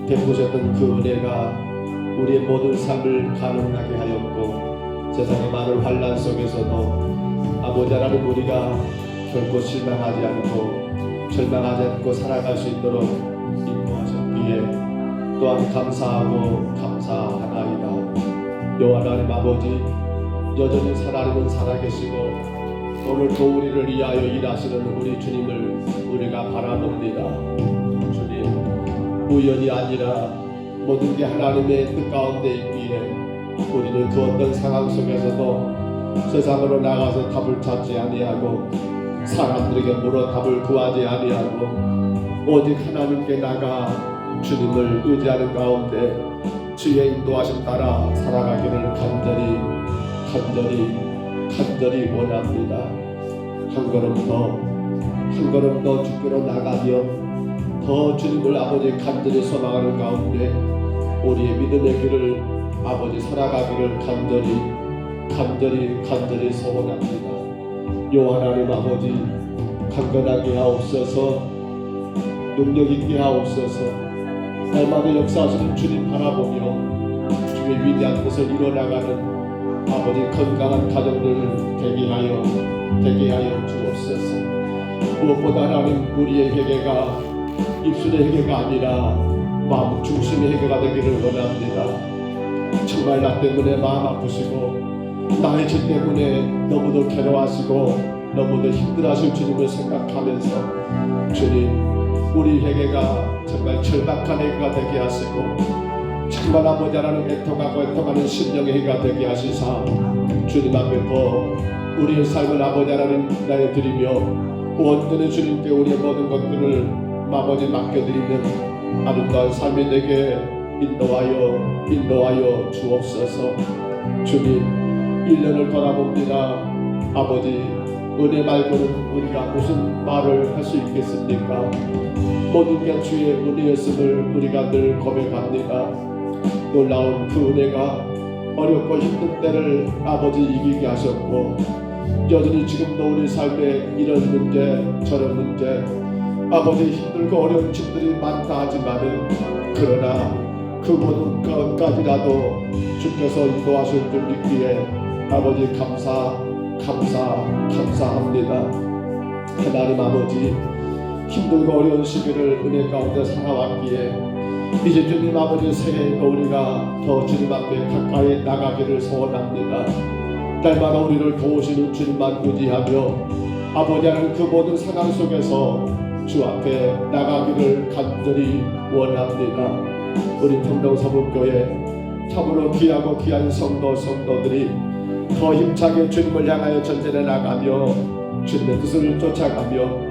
베푸셨던 그 은혜가 우리의 모든 삶을 가능하게 하였고, 세상의 많은 환난 속에서도 아버지 하나님 우리가 결코 실망하지 않고 절망하지 않고 살아갈 수 있도록 인도하셨기에 또한 감사하나이다. 여호와 하나님 아버지, 여전히 하나님은 살아계시고 오늘도 우리를 위하여 일하시는 우리 주님을 우리가 바라봅니다. 주님, 우연이 아니라 모든 게 하나님의 뜻 가운데 있기에 우리는 그 어떤 상황 속에서도 세상으로 나가서 답을 찾지 아니하고 사람들에게 물어 답을 구하지 아니하고 오직 하나님께 나가 주님을 의지하는 가운데 주의 인도하심 따라 살아가기를 간절히 원합니다. 한 걸음 더 주께로 나가며 더 주님을 아버지 간절히 소망하는 가운데 우리의 믿음의 길을 아버지 살아가기를 간절히 소원합니다. 여호와 하나님 아버지, 강건하게 하옵소서, 능력 있게 하옵소서. 날마다 역사하시는 주님 바라보며 주의 위대한 뜻을 이뤄나가는 아버지 건강한 가정들을 되게 하여 주옵소서. 무엇보다 하나님, 우리의 회개가 입술의 회개가 아니라 마음 중심의 회개가 되기를 원합니다. 정말 나 때문에 마음 아프시고 나의 죄 때문에 너무도 괴로워하시고 너무도 힘들어하실 주님을 생각하면서 주님, 우리 회개가 정말 절박한 회개가 되게 하시고 정말 아버지 하나님 애통하는 심령의 회개가 되게 하시사 주님 앞에서 우리의 삶을 아버지 하나님 나에 드리며 온전히 주님께 우리의 모든 것들을 아버지 맡겨드리는 아름다운 삶이 되게 인도하여 주옵소서. 주님, 1년을 돌아봅니다. 아버지, 은혜 말고는 우리가 무슨 말을 할 수 있겠습니까? 모든 게 주의 은혜였음을 우리가 늘 고백합니다. 놀라운 그 은혜가 어렵고 힘든 때를 아버지 이기게 하셨고 여전히 지금도 우리 삶에 이런 문제 저런 문제 아버지 힘들고 어려운 짐들이 많다 하지만은 그러나 그 모든 것까지라도 주께서 인도하실 줄 믿기에 아버지 감사합니다. 하나님 아버지, 힘들고 어려운 시기를 은혜 가운데 살아왔기에 이제 주님 아버지 새해에도 우리가 더 주님 앞에 가까이 나가기를 소원합니다. 날마다 우리를 도우시는 주님만 의지하며 아버지 하나님 그 모든 상황 속에서 주 앞에 나가기를 간절히 원합니다. 우리 평동사목교회 참으로 귀하고 귀한 성도들이 더 힘차게 주님을 향하여 전진해 나가며 주님의 뜻을 쫓아가며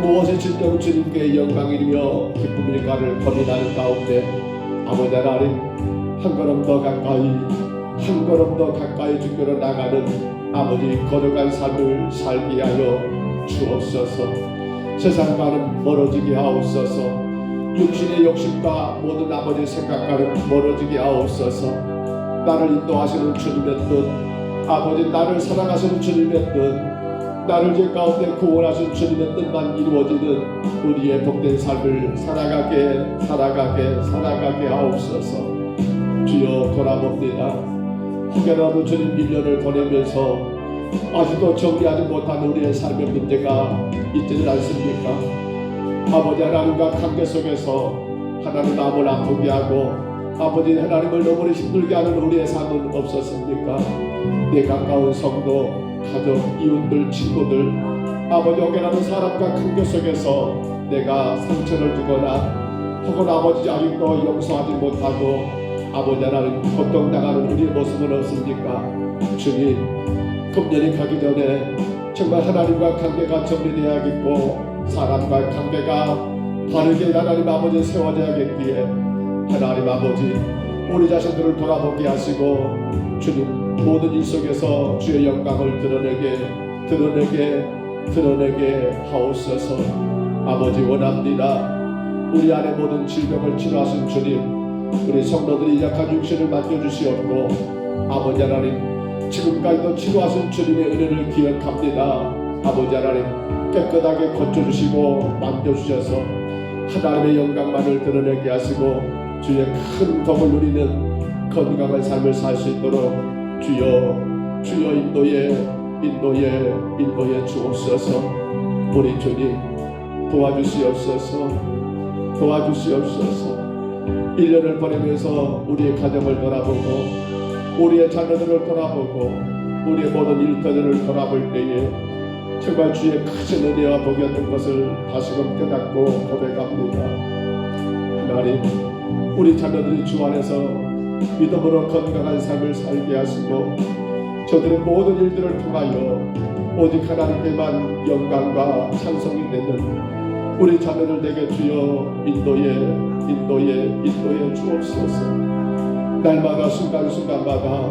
무엇이 진정 주님께 영광이며 기쁨일까를 고민하는 가운데 아버지 하나님 한 걸음 더 가까이 주께로 나가는 아버지 거룩한 삶을 살게 하여 주옵소서. 세상과는 멀어지게 하옵소서. 육신의 욕심과 모든 아버지 생각과는 멀어지게 하옵소서. 나를 인도하시는 주님의 뜻, 아버지 나를 사랑하시는 주님의 뜻, 나를 죄 가운데 구원하신 주님의 뜻만 이루어지는 우리의 복된 삶을 살아가게 하옵소서. 주여 돌아봅니다. 혹여라도 주님 1년을 보내면서 아직도 정리하지 못한 우리의 삶의 문제가 있지는 않습니까? 아버지 하나님과 관계 속에서 하나님 마음을 아프게 하고 아버지 하나님을 너무 힘들게 하는 우리의 삶은 없었습니까? 내 가까운 성도, 가족, 이웃들, 친구들 아버지 혹여라도 사람과 관계 속에서 내가 상처를 주거나 혹은 아버지 아직도 용서하지 못하고 아버지 하나님 고통당하는 우리의 모습은 없습니까? 주님, 금년이 가기 전에 정말 하나님과 관계가 정리되어야겠고 사람과 관계가 바르게 하나님 아버지 세워져야겠기에 하나님 아버지 우리 자신들을 돌아보게 하시고 주님 모든 일 속에서 주의 영광을 드러내게 하옵소서. 아버지 원합니다. 우리 안에 모든 질병을 치료하신 주님, 우리 성도들이 약한 육신을 만져주시옵고 아버지 하나님 지금까지도 치료하신 주님의 은혜를 기억합니다. 아버지 하나님 깨끗하게 고쳐주시고 만져주셔서 하나님의 영광만을 드러내게 하시고 주의 큰 덕을 누리는 건강한 삶을 살 수 있도록 주여 인도에 주옵소서. 우리 주님 도와주시옵소서. 1년을 보내면서 우리의 가정을 돌아보고 우리의 자녀들을 돌아보고 우리의 모든 일터들을 돌아볼 때에 정말 주의 크신 은혜와 복이었던 것을 다시금 깨닫고 고백합니다. 하나님 우리 자녀들이 주 안에서 믿음으로 건강한 삶을 살게 하시고 저들의 모든 일들을 통하여 오직 하나님께만 영광과 찬송이 되는 우리 자녀들에게 주여 인도에 주옵소서. 날마다 순간순간마다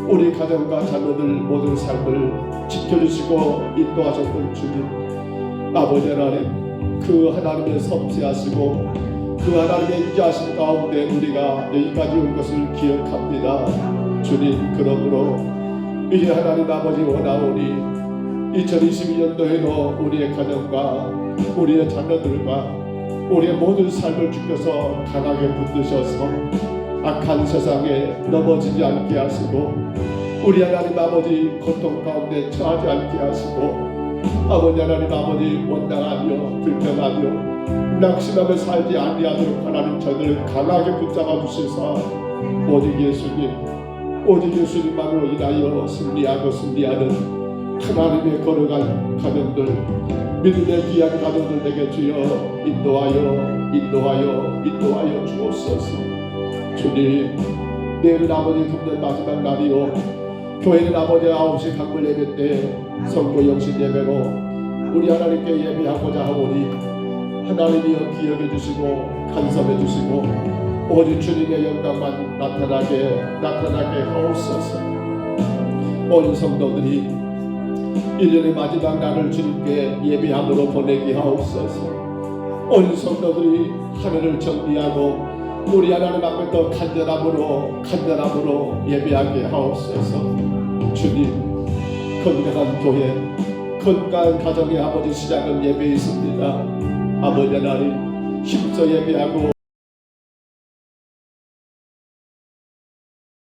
우리 가정과 자녀들 모든 삶을 지켜주시고 인도하셨던 주님 아버지 하나님 그 하나님의 섬세하시고 그 하나님의 인자하심 가운데 우리가 여기까지 온 것을 기억합니다. 주님 그러므로 이제 하나님 아버지 원하오니 2022년도에도 우리의 가정과 우리의 자녀들과 우리의 모든 삶을 주께서 강하게 붙드셔서 악한 세상에 넘어지지 않게 하시고 우리 하나님 아버지 고통 가운데 처하지 않게 하시고 아버지 하나님 아버지 원망하며 불평하며 낙심하며 살지 아니하도록 하나님 저들을 강하게 붙잡아 주셔서 오직 예수님만으로 인하여 승리하는 하나님의 거룩한 가정들 믿음의 귀한 가정들에게 주여 인도하여 주옵소서. 주님 내일은 아버지 금년 마지막 날이요 교회는 아버지 9시 강물 예배 때 성도 영신 예배로 우리 하나님께 예배하고자 하오니 하나님이여 기억해 주시고 간섭해 주시고 오직 주님의 영광만 나타나게 하옵소서. 온 성도들이 1년의 마지막 날을 주님께 예배함으로 보내게 하옵소서. 온 성도들이 하늘을 정리하고 우리 하나님 앞에 더 간절함으로 예배하게 하옵소서. 주님 건강한 교회 건강한 가정의 아버지 시작은 예배에 있습니다. 아버지 하나님 힘써 예배하고